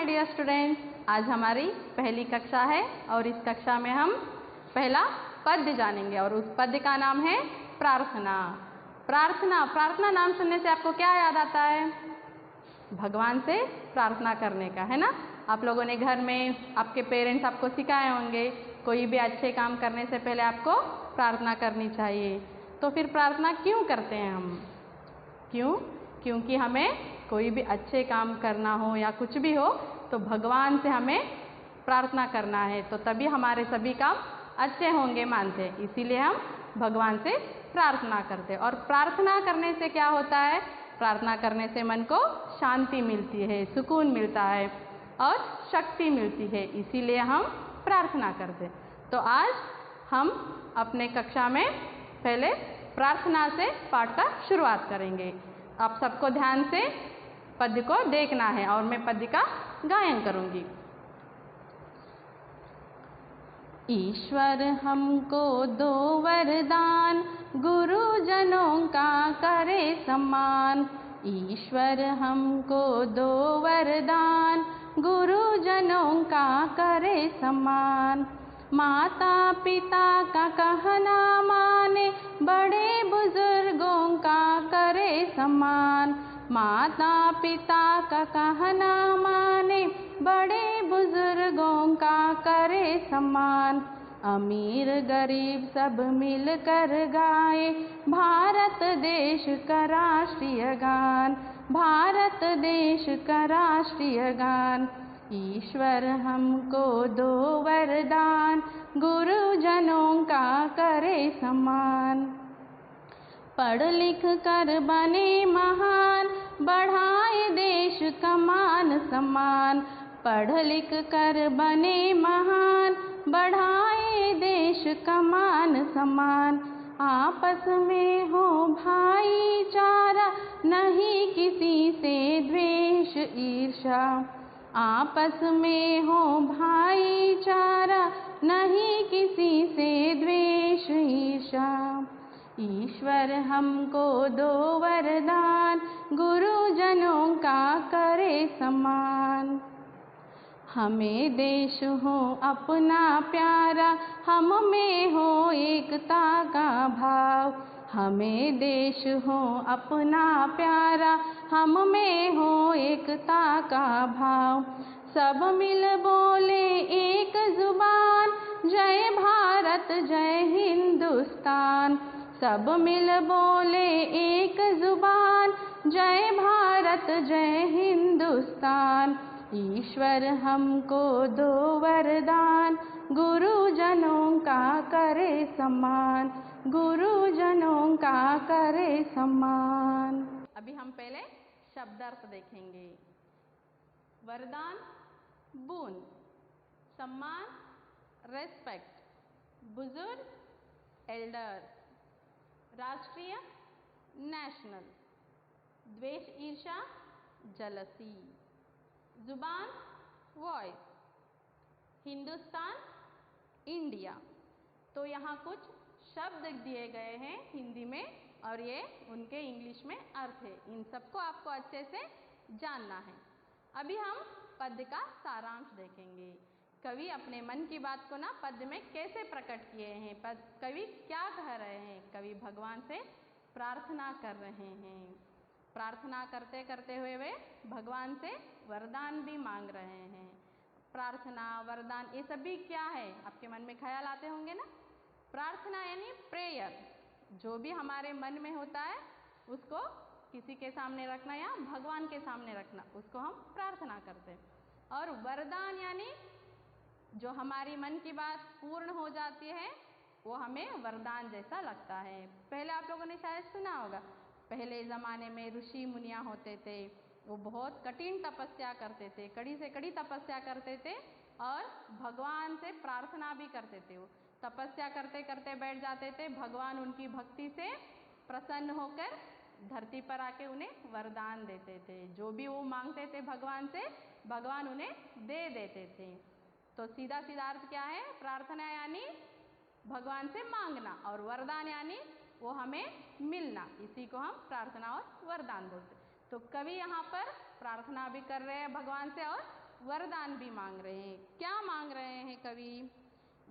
My dear students, आज हमारी पहली कक्षा है और इस कक्षा में हम पहला पद्य जानेंगे और उस पद्य का नाम है प्रार्थना। प्रार्थना प्रार्थना नाम सुनने से आपको क्या याद आता है? भगवान से प्रार्थना करने का, है ना। आप लोगों ने घर में आपके पेरेंट्स आपको सिखाए होंगे कोई भी अच्छे काम करने से पहले आपको प्रार्थना करनी चाहिए। तो फिर प्रार्थना क्यों करते हैं हम? क्योंकि हमें कोई भी अच्छे काम करना हो या कुछ भी हो तो भगवान से हमें प्रार्थना करना है, तो तभी हमारे सभी काम अच्छे होंगे मानते हैं। इसीलिए हम भगवान से प्रार्थना करते हैं। और प्रार्थना करने से क्या होता है? प्रार्थना करने से मन को शांति मिलती है, सुकून मिलता है और शक्ति मिलती है, इसीलिए हम प्रार्थना करते हैं। तो आज हम अपने कक्षा में पहले प्रार्थना से पाठ का शुरुआत करेंगे। आप सबको ध्यान से पद्य को देखना है और मैं पद्य का गायन करूंगी। ईश्वर हमको दो वरदान, गुरुजनों का करे सम्मान। ईश्वर हमको दो वरदान, गुरुजनों का करे सम्मान। माता पिता का कहना माने, बड़े बुजुर्गों का करे सम्मान। माता पिता का कहना माने, बड़े बुजुर्गों का करे सम्मान। अमीर गरीब सब मिलकर गाए, भारत देश का राष्ट्रीय गान। भारत देश का राष्ट्रीय गान। ईश्वर हमको दो वरदान, गुरुजनों का करे सम्मान। पढ़ लिख कर बने महान, बढ़ाए देश का मान सम्मान। पढ़ लिख कर बने महान, बढ़ाए देश का मान सम्मान। आपस में हो भाईचारा, नहीं किसी से द्वेष ईर्ष्या। आपस में हो भाईचारा, नहीं किसी से द्वेष ईर्ष्या। ईश्वर हमको दो वरदान, गुरुजनों का करे सम्मान। हमें देश हो अपना प्यारा, हम में हो एकता का भाव। हमें देश हो अपना प्यारा, हम में हो एकता का भाव। सब मिल बोले एक जुबान, जय भारत जय हिंदुस्तान। सब मिल बोले एक जुबान, जय भारत जय हिंदुस्तान। ईश्वर हमको दो वरदान, गुरुजनों का करे सम्मान। गुरुजनों का करे सम्मान। अभी हम पहले शब्दार्थ देखेंगे। वरदान बोन, सम्मान रेस्पेक्ट, बुजुर्ग एल्डर्स, राष्ट्रीय नेशनल, द्वेष ईर्ष्या जलसी, जुबान वॉइस, हिंदुस्तान इंडिया। तो यहाँ कुछ शब्द दिए गए हैं हिंदी में और ये उनके इंग्लिश में अर्थ है। इन सबको आपको अच्छे से जानना है। अभी हम पद्य का सारांश देखेंगे। कवि अपने मन की बात को ना पद्य में कैसे प्रकट किए हैं, कवि क्या कह रहे हैं। कवि भगवान से प्रार्थना कर रहे हैं। प्रार्थना करते करते हुए वे भगवान से वरदान भी मांग रहे हैं। प्रार्थना वरदान ये सभी क्या है, आपके मन में ख्याल आते होंगे ना। प्रार्थना यानी प्रेयर, जो भी हमारे मन में होता है उसको किसी के सामने रखना या भगवान के सामने रखना, उसको हम प्रार्थना करते हैं। और वरदान यानी जो हमारी मन की बात पूर्ण हो जाती है वो हमें वरदान जैसा लगता है। पहले आप लोगों ने शायद सुना होगा, पहले ज़माने में ऋषि मुनियाँ होते थे, वो बहुत कठिन तपस्या करते थे, कड़ी से कड़ी तपस्या करते थे और भगवान से प्रार्थना भी करते थे। वो तपस्या करते करते बैठ जाते थे, भगवान उनकी भक्ति से प्रसन्न होकर धरती पर आके उन्हें वरदान देते थे। जो भी वो मांगते थे भगवान से, भगवान उन्हें दे देते थे। तो सीधा सीधा अर्थ क्या है? प्रार्थना यानी भगवान से मांगना और वरदान यानी वो हमें मिलना। इसी को हम प्रार्थना और वरदान बोलते हैं। तो कवि यहाँ पर प्रार्थना भी कर रहे हैं भगवान से और वरदान भी मांग रहे हैं। क्या मांग रहे हैं कवि?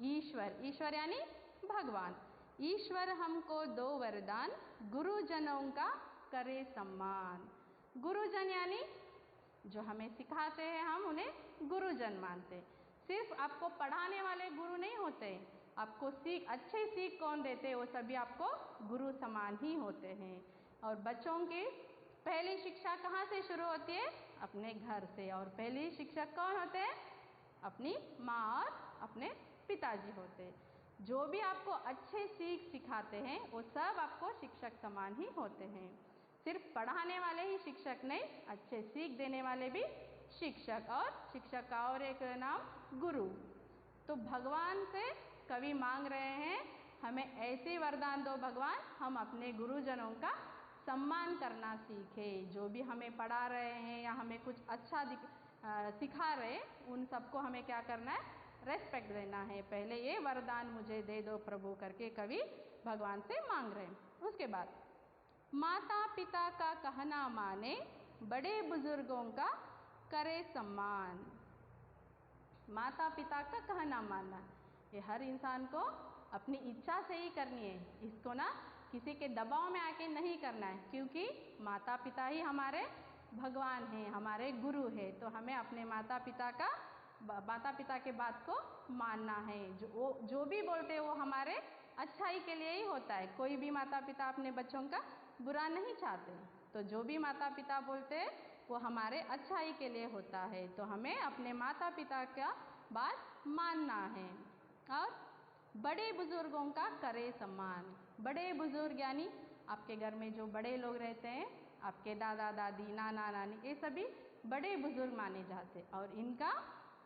ईश्वर, ईश्वर यानी भगवान। ईश्वर हमको दो वरदान, गुरुजनों का करे सम्मान। गुरुजन यानी जो हमें सिखाते हैं, हम उन्हें गुरुजन मानते हैं। सिर्फ आपको पढ़ाने वाले गुरु नहीं होते, आपको अच्छे सीख कौन देते हैं? वो सभी आपको गुरु समान ही होते हैं। और बच्चों की पहली शिक्षा कहाँ से शुरू होती है? अपने घर से। और पहली शिक्षक कौन होते हैं? अपनी माँ और अपने पिताजी होते हैं। जो भी आपको अच्छे सीख सिखाते हैं वो सब आपको शिक्षक समान ही होते हैं। सिर्फ पढ़ाने वाले ही शिक्षक नहीं, अच्छे सीख देने वाले भी शिक्षक, और शिक्षक का और एक नाम गुरु। तो भगवान से कवि मांग रहे हैं, हमें ऐसे वरदान दो भगवान, हम अपने गुरुजनों का सम्मान करना सीखें। जो भी हमें पढ़ा रहे हैं या हमें कुछ अच्छा सिखा रहे हैं, उन सबको हमें क्या करना है? रेस्पेक्ट देना है। पहले ये वरदान मुझे दे दो प्रभु करके कवि भगवान से मांग रहे हैं। उसके बाद माता पिता का कहना माने, बड़े बुजुर्गों का करे सम्मान। माता पिता का कहना मानना, ये हर इंसान को अपनी इच्छा से ही करनी है। इसको ना किसी के दबाव में आके नहीं करना है, क्योंकि माता पिता ही हमारे भगवान हैं, हमारे गुरु हैं। तो हमें अपने माता पिता के बात को मानना है। जो भी बोलते हैं वो हमारे अच्छाई के लिए ही होता है। कोई भी माता पिता अपने बच्चों का बुरा नहीं चाहते। तो जो भी माता पिता बोलते हैं वो हमारे अच्छाई के लिए होता है। तो हमें अपने माता पिता का बात मानना है। और बड़े बुजुर्गों का करे सम्मान। बड़े बुजुर्ग यानी आपके घर में जो बड़े लोग रहते हैं, आपके दादा दादी, नाना नानी, ये सभी बड़े बुजुर्ग माने जाते हैं। और इनका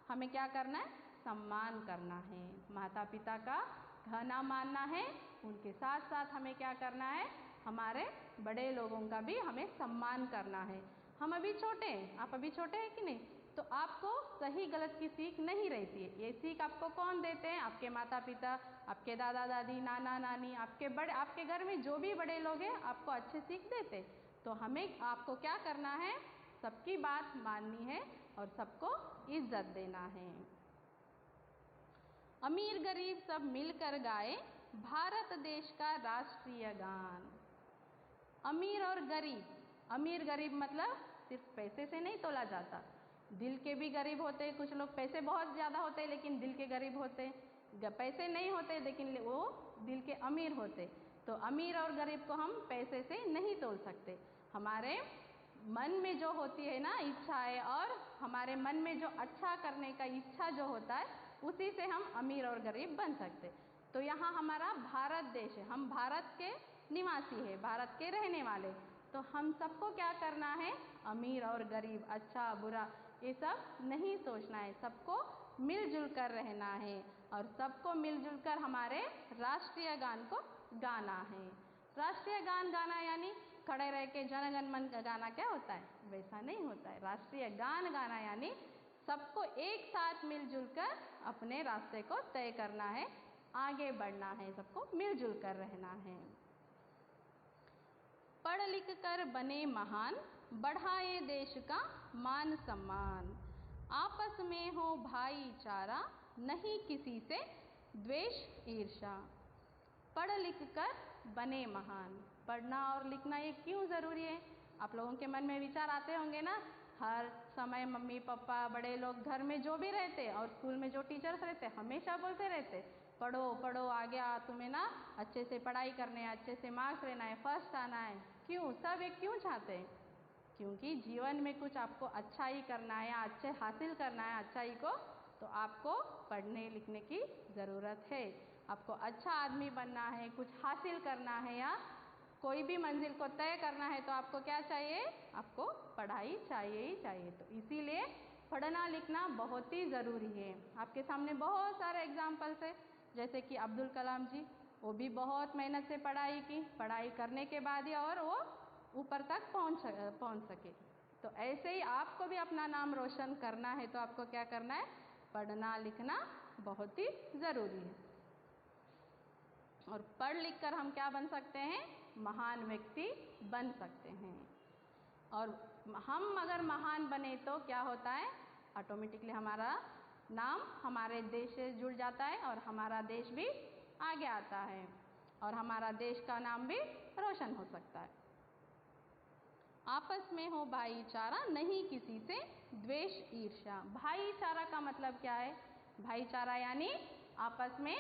हमें क्या करना है? सम्मान करना है। माता पिता का कहना मानना है, उनके साथ साथ हमें क्या करना है? हमारे बड़े लोगों का भी हमें सम्मान करना है। हम अभी छोटे हैं, आप अभी छोटे हैं कि नहीं? तो आपको सही गलत की सीख नहीं रहती है। ये सीख आपको कौन देते हैं? आपके माता पिता, आपके दादा दादी, नाना नानी, आपके घर में जो भी बड़े लोग हैं आपको अच्छे सीख देते। तो हमें आपको क्या करना है? सबकी बात माननी है और सबको इज्जत देना है। अमीर गरीब सब मिलकर गाए, भारत देश का राष्ट्रीय गान। अमीर और गरीब, अमीर गरीब मतलब सिर्फ पैसे से नहीं तोला जाता, दिल के भी गरीब होते हैं। कुछ लोग पैसे बहुत ज़्यादा होते हैं लेकिन दिल के गरीब होते हैं। पैसे नहीं होते लेकिन वो दिल के अमीर होते। तो अमीर और गरीब को हम पैसे से नहीं तोल सकते। हमारे मन में जो होती है ना इच्छाएं, और हमारे मन में जो अच्छा करने का इच्छा जो होता है, उसी से हम अमीर और गरीब बन सकते। तो यहाँ हमारा भारत देश है, हम भारत के निवासी है, भारत के रहने वाले। तो हम सबको क्या करना है? अमीर और गरीब, अच्छा बुरा, ये सब नहीं सोचना है। सबको मिलजुल कर रहना है और सबको मिलजुल कर हमारे राष्ट्रीय गान को गाना है। राष्ट्रीय गान गाना यानी खड़े रह के जन गण मन का गाना क्या होता है? वैसा नहीं होता है। राष्ट्रीय गान गाना यानी सबको एक साथ मिलजुल कर अपने रास्ते को तय करना है, आगे बढ़ना है, सबको मिलजुल कर रहना है। पढ़ लिख कर बने महान, बढ़ाए देश का मान सम्मान। आपस में हो भाईचारा, नहीं किसी से द्वेष ईर्ष्या। पढ़ लिख कर बने महान। पढ़ना और लिखना ये क्यों ज़रूरी है? आप लोगों के मन में विचार आते होंगे ना। हर समय मम्मी पापा बड़े लोग घर में जो भी रहते और स्कूल में जो टीचर्स रहते हमेशा बोलते रहते, पढ़ो पढ़ो, आगे आ, तुम्हें ना अच्छे से पढ़ाई करने है, अच्छे से मार्क्स लेना है, फर्स्ट आना है। क्यों? सब एक क्यों चाहते हैं? क्योंकि जीवन में कुछ आपको अच्छा ही करना है या अच्छे हासिल करना है अच्छाई को, तो आपको पढ़ने लिखने की ज़रूरत है। आपको अच्छा आदमी बनना है, कुछ हासिल करना है या कोई भी मंजिल को तय करना है, तो आपको क्या चाहिए? आपको पढ़ाई चाहिए ही चाहिए। तो इसीलिए पढ़ना लिखना बहुत ही ज़रूरी है। आपके सामने बहुत सारे एग्जाम्पल्स है, जैसे कि अब्दुल कलाम जी, वो भी बहुत मेहनत से पढ़ाई की, पढ़ाई करने के बाद ही और वो ऊपर तक पहुँच सके। तो ऐसे ही आपको भी अपना नाम रोशन करना है, तो आपको क्या करना है? पढ़ना लिखना बहुत ही ज़रूरी है। और पढ़ लिख कर हम क्या बन सकते हैं? महान व्यक्ति बन सकते हैं। और हम अगर महान बने तो क्या होता है? ऑटोमेटिकली हमारा नाम हमारे देश से जुड़ जाता है और हमारा देश भी आगे आता है और हमारा देश का नाम भी रोशन हो सकता है। आपस में हो भाईचारा, नहीं किसी से द्वेष ईर्ष्या। भाईचारा का मतलब क्या है? भाईचारा यानी आपस में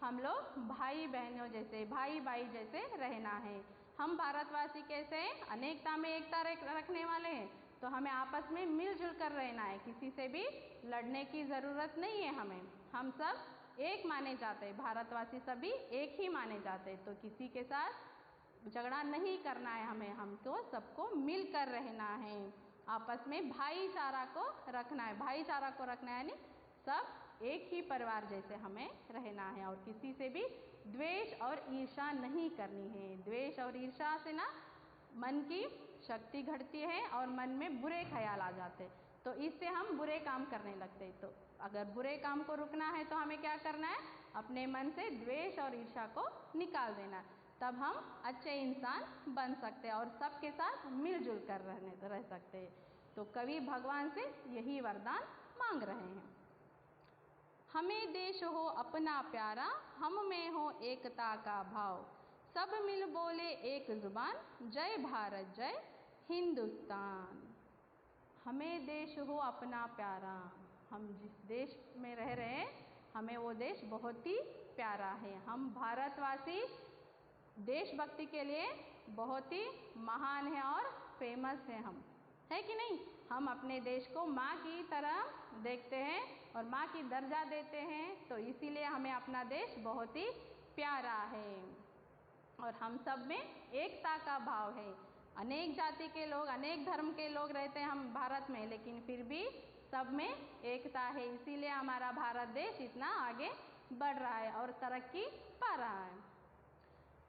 हम लोग भाई बहनों जैसे, भाई भाई जैसे रहना है। हम भारतवासी कैसे हैं? अनेकता में एकता रखने वाले हैं, तो हमें आपस में मिलजुल कर रहना है। किसी से भी लड़ने की ज़रूरत नहीं है हमें। हम सब एक माने जाते हैं, भारतवासी सभी एक ही माने जाते हैं, तो किसी के साथ झगड़ा नहीं करना है हमें। हमको सबको मिलकर रहना है, आपस में भाईचारा को रखना है। भाईचारा को रखना है यानी सब एक ही परिवार जैसे हमें रहना है और किसी से भी द्वेष और ईर्ष्या नहीं करनी है। द्वेष और ईर्ष्या से ना मन की शक्ति घटती है और मन में बुरे ख्याल आ जाते हैं, तो इससे हम बुरे काम करने लगते हैं। तो अगर बुरे काम को रुकना है तो हमें क्या करना है? अपने मन से द्वेष और ईर्ष्या को निकाल देना है, तब हम अच्छे इंसान बन सकते हैं और सबके साथ मिलजुल कर रह सकते हैं। तो कवि भगवान से यही वरदान मांग रहे हैं। हमें देश हो अपना प्यारा, हम में हो एकता का भाव, सब मिल बोले एक जुबान, जय भारत जय हिंदुस्तान। हमें देश हो अपना प्यारा, हम जिस देश में रह रहे हैं हमें वो देश बहुत ही प्यारा है। हम भारतवासी देशभक्ति के लिए बहुत ही महान हैं और फेमस हैं हम, है कि नहीं? हम अपने देश को माँ की तरह देखते हैं और माँ की दर्जा देते हैं, तो इसीलिए हमें अपना देश बहुत ही प्यारा है। और हम सब में एकता का भाव है। अनेक जाति के लोग, अनेक धर्म के लोग रहते हैं हम भारत में, लेकिन फिर भी सब में एकता है। इसीलिए हमारा भारत देश इतना आगे बढ़ रहा है और तरक्की पा रहा है।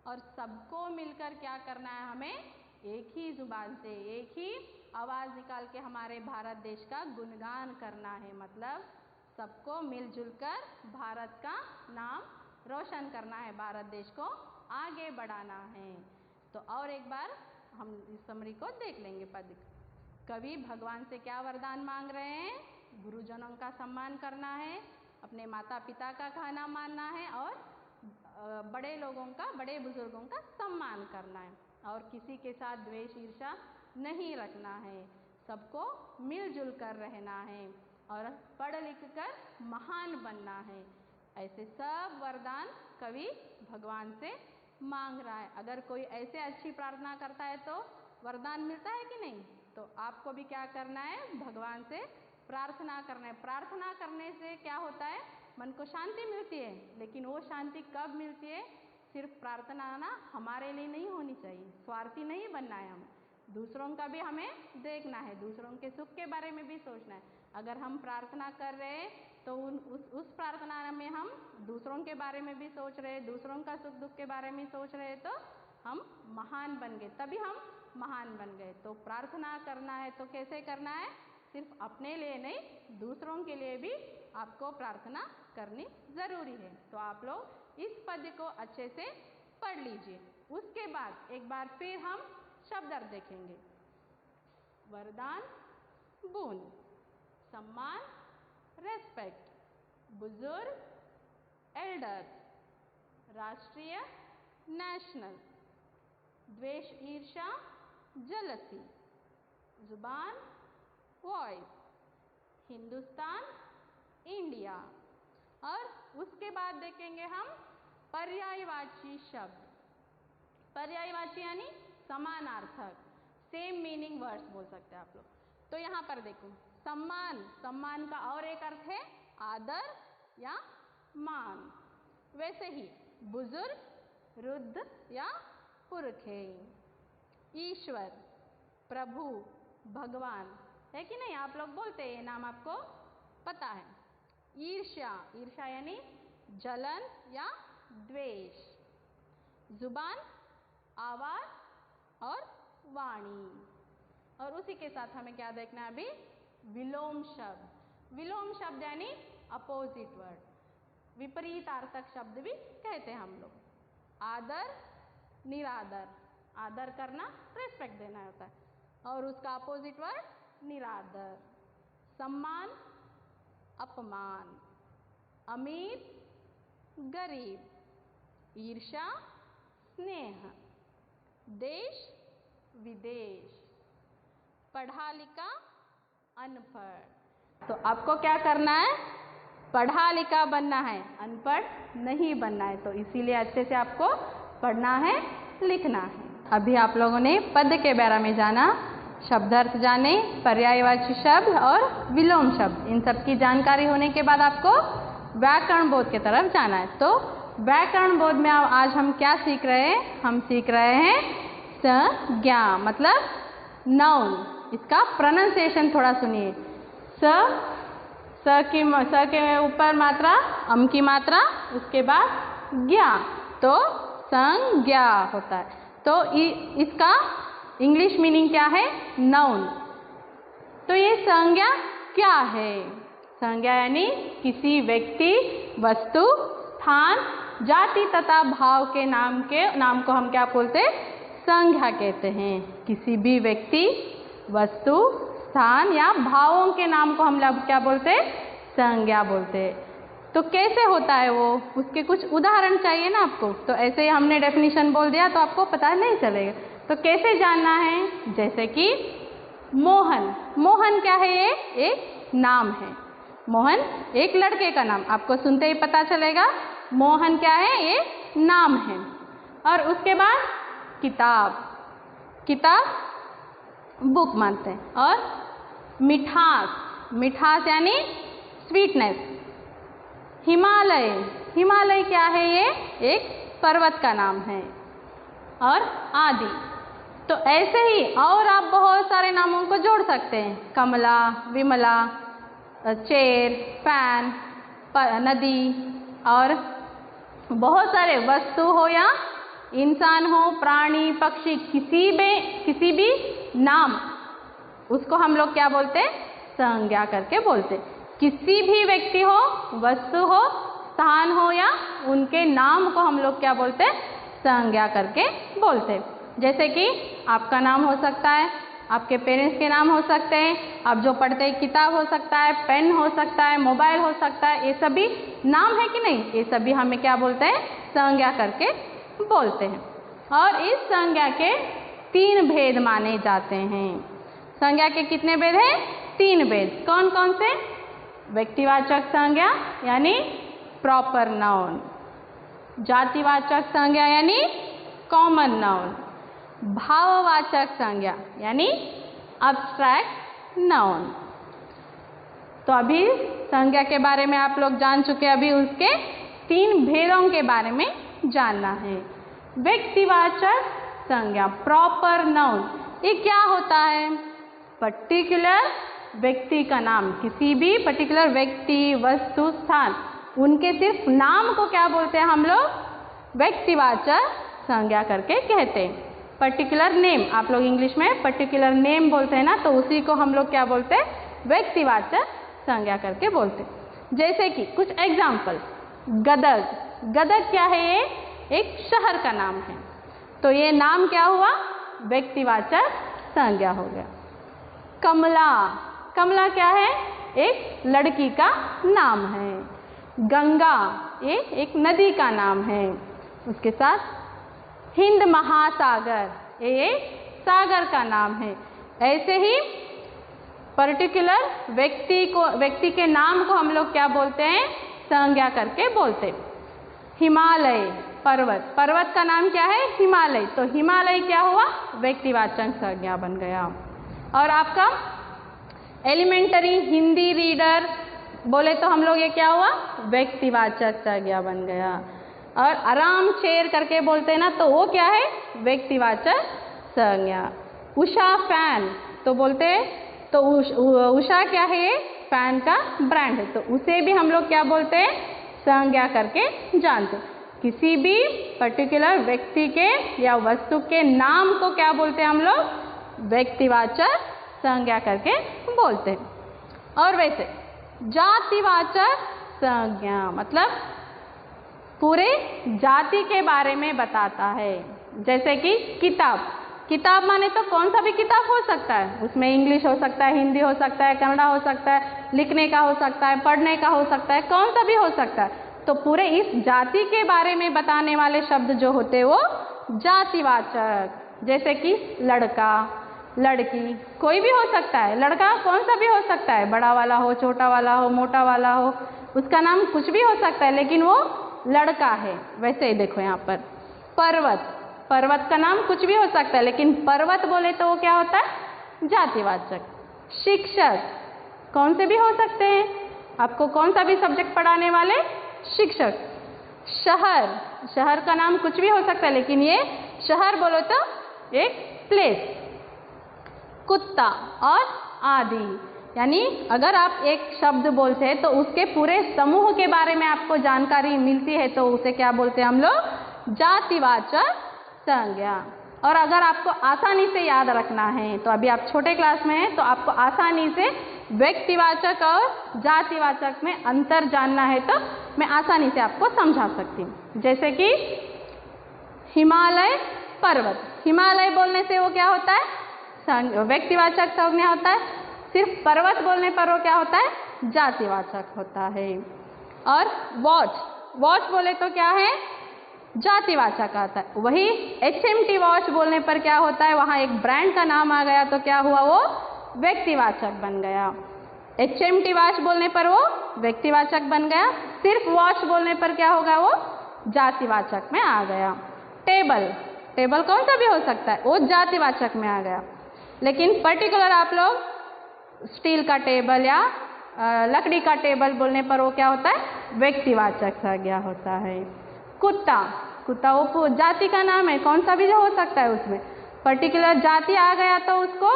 और सबको मिलकर क्या करना है? हमें एक ही जुबान से, एक ही आवाज़ निकाल के हमारे भारत देश का गुणगान करना है। मतलब सबको मिलजुल कर भारत का नाम रोशन करना है, भारत देश को आगे बढ़ाना है। तो और एक बार हम इस समरी को देख लेंगे। पद कवि भगवान से क्या वरदान मांग रहे हैं? गुरुजनों का सम्मान करना है, अपने माता पिता का कहना मानना है और बड़े लोगों का, बड़े बुजुर्गों का सम्मान करना है और किसी के साथ द्वेष ईर्ष्या नहीं रखना है। सबको मिलजुल कर रहना है और पढ़ लिख कर महान बनना है। ऐसे सब वरदान कवि भगवान से मांग रहा है। अगर कोई ऐसे अच्छी प्रार्थना करता है तो वरदान मिलता है कि नहीं? तो आपको भी क्या करना है? भगवान से प्रार्थना करना है। प्रार्थना करने से क्या होता है? मन को शांति मिलती है, लेकिन वो शांति कब मिलती है? सिर्फ प्रार्थना ना हमारे लिए नहीं होनी चाहिए, स्वार्थी नहीं बनना है हमें, दूसरों का भी हमें देखना है, दूसरों के सुख के बारे में भी सोचना है। अगर हम प्रार्थना कर रहे हैं तो उस प्रार्थना में हम दूसरों के बारे में भी सोच रहे हैं, दूसरों का सुख दुख के बारे में सोच रहे हैं, तो हम महान बन गए, तभी हम महान बन गए। तो प्रार्थना करना है तो कैसे करना है? सिर्फ अपने लिए नहीं, दूसरों के लिए भी आपको प्रार्थना करनी ज़रूरी है। तो आप लोग इस पद को अच्छे से पढ़ लीजिए। उसके बाद एक बार फिर हम शब्द अर्थ देखेंगे। वरदान बूंद, सम्मान रेस्पेक्ट, बुजुर्ग एल्डर्स, राष्ट्रीय नेशनल, द्वेष ईर्ष्या जलसी, जुबान वॉइस, हिंदुस्तान इंडिया। और उसके बाद देखेंगे हम पर्यायवाची शब्द। पर्यायवाची यानी समानार्थक, सेम मीनिंग वर्ड्स बोल सकते हैं आप लोग। तो यहाँ पर देखो, सम्मान, सम्मान का और एक अर्थ है आदर या मान। वैसे ही बुजुर्ग वृद्ध या पुरखे, ईश्वर प्रभु भगवान, है कि नहीं? आप लोग बोलते हैं, ये नाम आपको पता है। ईर्ष्या, ईर्ष्या यानी जलन या द्वेष। जुबान आवाज और वाणी। और उसी के साथ हमें क्या देखना है अभी? विलोम शब्द। विलोम शब्द यानी अपोजिट वर्ड, विपरीतार्थक शब्द भी कहते हैं हम लोग। आदर निरादर, आदर करना रेस्पेक्ट देना होता है और उसका अपोजिट वर्ड निरादर। सम्मान अपमान, अमीर गरीब, ईर्ष्या स्नेह, देश विदेश, पढ़ा लिखा अनपढ़। तो आपको क्या करना है? पढ़ा लिखा बनना है, अनपढ़ नहीं बनना है। तो इसीलिए अच्छे से आपको पढ़ना है, लिखना है। अभी आप लोगों ने पद के बारे में जाना, शब्दार्थ जाने, पर्यायवाची शब्द और विलोम शब्द, इन सब की जानकारी होने के बाद आपको व्याकरण बोध की तरफ जाना है। तो व्याकरण बोध में आज हम क्या सीख रहे हैं? हम सीख रहे हैं संज्ञा, मतलब नाउन। इसका प्रोनाउंसिएशन थोड़ा सुनिए। स के ऊपर मात्रा, अम की मात्रा, उसके बाद ज्ञा, तो संज्ञा होता है। तो इसका इंग्लिश मीनिंग क्या है? नाउन। तो ये संज्ञा क्या है? संज्ञा यानी किसी व्यक्ति, वस्तु, स्थान, जाति तथा भाव के नाम को हम क्या बोलते हैं? संज्ञा कहते हैं। किसी भी व्यक्ति, वस्तु, स्थान या भावों के नाम को हम लोग क्या बोलते हैं? संज्ञा बोलते हैं। तो कैसे होता है वो? उसके कुछ उदाहरण चाहिए ना आपको। तो ऐसे ही हमने डेफिनेशन बोल दिया तो आपको पता नहीं चलेगा। तो कैसे जानना है? जैसे कि मोहन। मोहन क्या है? ये एक नाम है। मोहन एक लड़के का नाम, आपको सुनते ही पता चलेगा मोहन क्या है? ये नाम है। और उसके बाद किताब, किताब बुक मानते हैं। और मिठास, मिठास यानी स्वीटनेस। हिमालय, हिमालय क्या है? ये एक पर्वत का नाम है। और आदि। तो ऐसे ही और आप बहुत सारे नामों को जोड़ सकते हैं। कमला, विमला, चेयर, फैन, नदी, और बहुत सारे वस्तु हो या इंसान हो, प्राणी, पक्षी, किसी भी नाम, उसको हम लोग क्या बोलते हैं? संज्ञा करके बोलते। किसी भी व्यक्ति हो, वस्तु हो, स्थान हो या उनके नाम को हम लोग क्या बोलते हैं? संज्ञा करके बोलते। जैसे कि आपका नाम हो सकता है, आपके पेरेंट्स के नाम हो सकते हैं, आप जो पढ़ते हैं किताब हो सकता है, पेन हो सकता है, मोबाइल हो सकता है, ये सभी नाम है कि नहीं? ये सभी हमें क्या बोलते हैं? संज्ञा करके बोलते हैं। और इस संज्ञा के 3 भेद माने जाते हैं। संज्ञा के कितने भेद हैं? 3 भेद। कौन कौन से? व्यक्तिवाचक संज्ञा यानी प्रॉपर नाउन, जातिवाचक संज्ञा यानी कॉमन नाउन, भाववाचक संज्ञा यानी अब्स्ट्रैक्ट नाउन। तो अभी संज्ञा के बारे में आप लोग जान चुके। अभी उसके 3 भेदों के बारे में जानना है। व्यक्तिवाचक संज्ञा, प्रॉपर नाउन, ये क्या होता है? पर्टिकुलर व्यक्ति का नाम, किसी भी पर्टिकुलर व्यक्ति, वस्तु, स्थान, उनके सिर्फ नाम को क्या बोलते हैं हम लोग? व्यक्तिवाचक संज्ञा करके कहते हैं। पर्टिकुलर नेम, आप लोग इंग्लिश में पर्टिकुलर नेम बोलते हैं ना, तो उसी को हम लोग क्या बोलते हैं? व्यक्तिवाचक संज्ञा करके बोलते हैं। जैसे कि कुछ एग्जाम्पल, गदग। गदग क्या है? ये एक शहर का नाम है। तो ये नाम क्या हुआ? व्यक्तिवाचक संज्ञा हो गया। कमला, कमला क्या है? एक लड़की का नाम है। गंगा, ये एक नदी का नाम है। उसके साथ हिंद महासागर, ये सागर का नाम है। ऐसे ही पर्टिकुलर व्यक्ति के नाम को हम लोग क्या बोलते हैं? संज्ञा करके बोलते। हिमालय, पर्वत, पर्वत का नाम क्या है? हिमालय। तो हिमालय क्या हुआ? व्यक्तिवाचक संज्ञा बन गया। और आपका एलिमेंटरी हिंदी रीडर बोले तो हम लोग ये क्या हुआ? व्यक्तिवाचक संज्ञा बन गया। और आराम चेयर करके बोलते हैं ना, तो वो क्या है? व्यक्तिवाचक संज्ञा। उषा फैन तो बोलते हैं, तो उषा क्या है? ये फैन का ब्रांड है। तो उसे भी हम लोग क्या बोलते हैं? संज्ञा करके जानते। किसी भी पर्टिकुलर व्यक्ति के या वस्तु के नाम को क्या बोलते हैं हम लोग? व्यक्तिवाचक संज्ञा करके बोलते हैं। और वैसे जातिवाचक संज्ञा मतलब पूरे जाति के बारे में बताता है। जैसे कि किताब, किताब माने तो कौन सा भी किताब हो सकता है, उसमें इंग्लिश हो सकता है, हिंदी हो सकता है, कन्नड़ा हो सकता है, लिखने का हो सकता है, पढ़ने का हो सकता है, कौन सा भी हो सकता है। तो पूरे इस जाति के बारे में बताने वाले शब्द जो होते हैं वो जातिवाचक, जैसे कि लड़का, लड़की, कोई भी हो सकता है। लड़का कौन सा भी हो सकता है, बड़ा वाला हो, छोटा वाला हो, मोटा वाला हो, उसका नाम कुछ भी हो सकता है, लेकिन वो लड़का है। वैसे ही देखो यहाँ पर पर्वत, पर्वत का नाम कुछ भी हो सकता है, लेकिन पर्वत बोले तो वो क्या होता है, जातिवाचक। शिक्षक कौन से भी हो सकते हैं, आपको कौन सा भी सब्जेक्ट पढ़ाने वाले शिक्षक। शहर, शहर का नाम कुछ भी हो सकता है, लेकिन ये शहर बोलो तो एक प्लेस। कुत्ता और आदि, यानी अगर आप एक शब्द बोलते हैं तो उसके पूरे समूह के बारे में आपको जानकारी मिलती है तो उसे क्या बोलते हैं हम लोग, जातिवाचक संज्ञा। और अगर आपको आसानी से याद रखना है तो अभी आप छोटे क्लास में हैं तो आपको आसानी से व्यक्तिवाचक और जातिवाचक में अंतर जानना है तो मैं आसानी से आपको समझा सकती हूँ। जैसे कि हिमालय पर्वत, हिमालय बोलने से वो क्या होता है, व्यक्तिवाचक संज्ञा होता है। सिर्फ पर्वत बोलने पर वो क्या होता है, जातिवाचक होता है। और वॉच, वॉच बोले तो क्या है, जातिवाचक आता है। वही HMT वॉच बोलने पर क्या होता है, वहाँ एक ब्रांड का नाम आ गया तो क्या हुआ, वो व्यक्तिवाचक बन गया। HMT वॉच बोलने पर वो व्यक्तिवाचक बन गया, सिर्फ वॉच बोलने पर क्या होगा, वो जातिवाचक में आ गया। टेबल, टेबल कौन सा भी हो सकता है, वो जातिवाचक में आ गया, लेकिन पर्टिकुलर आप लोग स्टील का टेबल या लकड़ी का टेबल बोलने पर वो क्या होता है, व्यक्तिवाचक संज्ञा होता है। कुत्ता, कुत्ता वो जाति का नाम है, कौन सा भी हो सकता है, उसमें पर्टिकुलर जाति आ गया तो उसको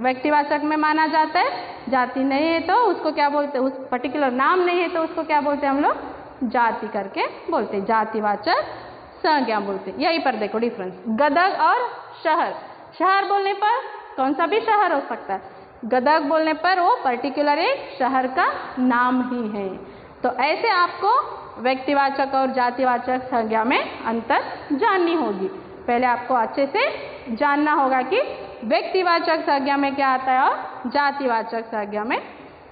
व्यक्तिवाचक में माना जाता है। जाति नहीं है तो उसको क्या बोलते हैं, उस पर्टिकुलर नाम नहीं है तो उसको क्या बोलते हैं हम लोग, जाति करके बोलते हैं, जातिवाचक संज्ञा बोलते हैं। यहीं पर देखो डिफरेंस। गदग और शहर, शहर बोलने पर कौन सा भी शहर हो सकता है, गदग बोलने पर वो पर्टिकुलर एक शहर का नाम ही है। तो ऐसे आपको व्यक्तिवाचक और जातिवाचक संज्ञा में अंतर जाननी होगी। पहले आपको अच्छे से जानना होगा कि व्यक्तिवाचक संज्ञा में क्या आता है और जातिवाचक संज्ञा में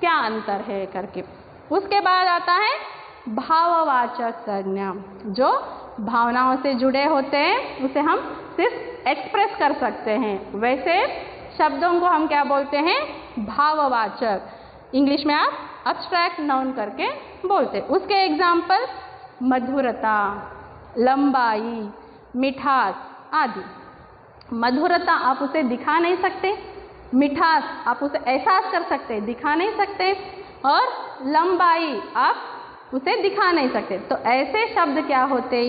क्या अंतर है करके। उसके बाद आता है भाववाचक संज्ञा, जो भावनाओं से जुड़े होते हैं, उसे हम सिर्फ एक्सप्रेस कर सकते हैं। वैसे शब्दों को हम क्या बोलते हैं, भाववाचक। इंग्लिश में आप अब्स्ट्रैक्ट नाउन करके बोलते हैं। उसके एग्जाम्पल मधुरता, लंबाई, मिठास आदि। मधुरता आप उसे दिखा नहीं सकते, मिठास आप उसे एहसास कर सकते, दिखा नहीं सकते, और लंबाई आप उसे दिखा नहीं सकते। तो ऐसे शब्द क्या होते हैं,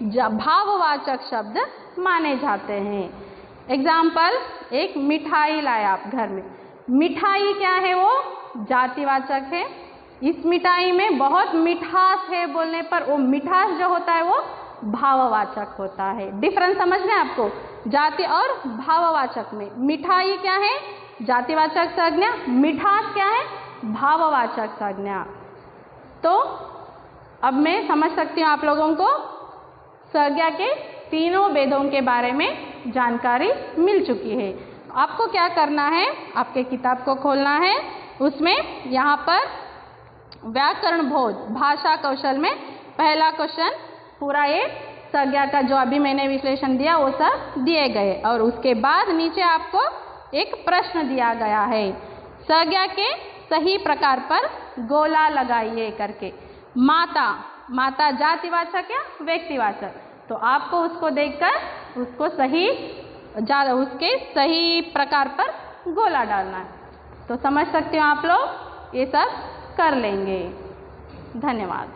ये भाववाचक शब्द माने जाते हैं। एग्जाम्पल, एक मिठाई लाए आप घर में, मिठाई क्या है, वो जातिवाचक है। इस मिठाई में बहुत मिठास है बोलने पर वो मिठास जो होता है वो भाववाचक होता है। डिफरेंस समझ में आपको, जाति और भाववाचक में। मिठाई क्या है, जातिवाचक संज्ञा, मिठास क्या है, भाववाचक संज्ञा। तो अब मैं समझ सकती हूँ आप लोगों को संज्ञा के तीनों भेदों के बारे में जानकारी मिल चुकी है। आपको क्या करना है, आपके किताब को खोलना है, उसमें यहाँ पर व्याकरण बोध भाषा कौशल में पहला क्वेश्चन पूरा ये संज्ञा का जो अभी मैंने विश्लेषण दिया वो सब दिए गए, और उसके बाद नीचे आपको एक प्रश्न दिया गया है, संज्ञा के सही प्रकार पर गोला लगाइए करके। माता, माता जातिवाचक या व्यक्तिवाचक, तो आपको उसको देखकर उसको उसके सही प्रकार पर गोला डालना है। तो समझ सकते हो आप लोग, ये सब कर लेंगे। धन्यवाद।